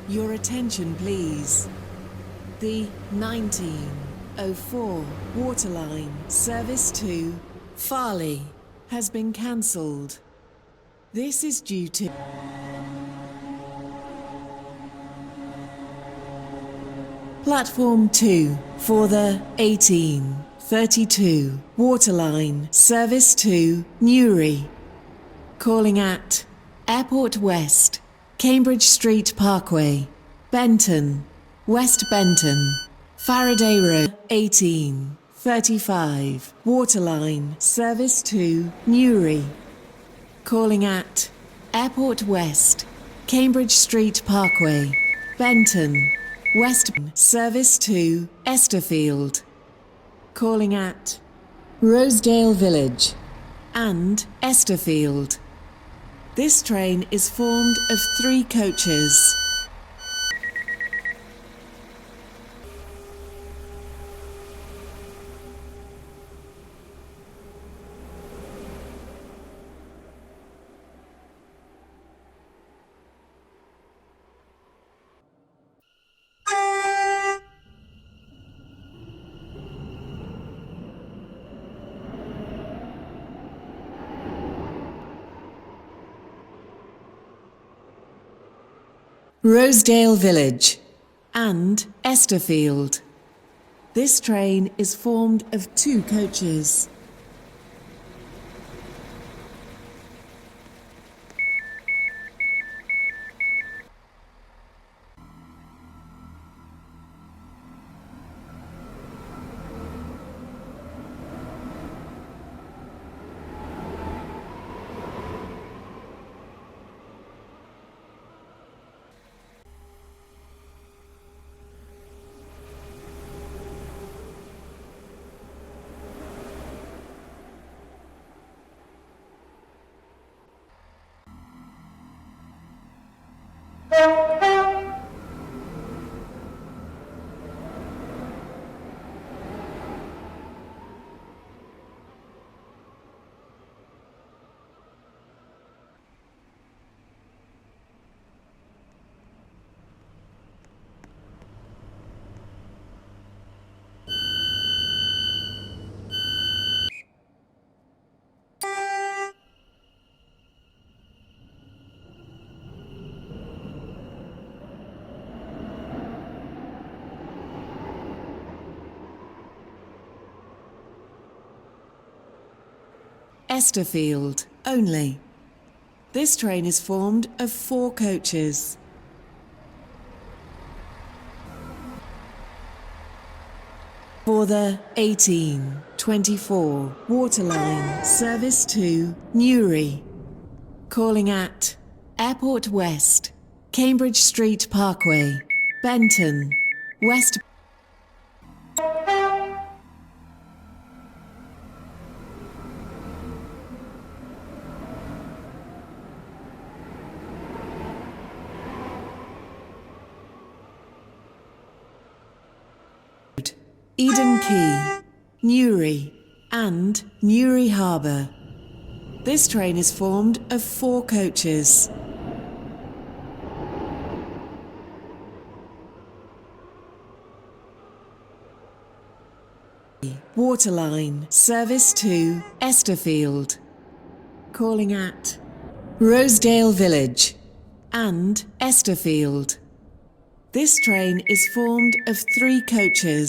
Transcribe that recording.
Your attention, please. The 1904 Waterline service to Farleigh has been cancelled. This is due to Platform 2 for the 1832 Waterline service to Newry. Calling at Airport West, Cambridge Street Parkway, Benton, West Benton, Farleigh Road, 1835 Waterline service to Newry. Calling at Airport West, Cambridge Street Parkway, Benton, West service to Esterfield. Calling at Rosedale Village and Esterfield. This train is formed of 3 coaches. Rosedale Village and Esterfield. This train is formed of 2 coaches. Esterfield only. This train is formed of 4 coaches. For the 1824 Waterline service to Newry. Calling at Airport West, Cambridge Street Parkway, Benton, West Eden Quay, Newry and Newry Harbour. This train is formed of 4 coaches. Waterline service to Esterfield. Calling at Rosedale Village and Esterfield. This train is formed of 3 coaches.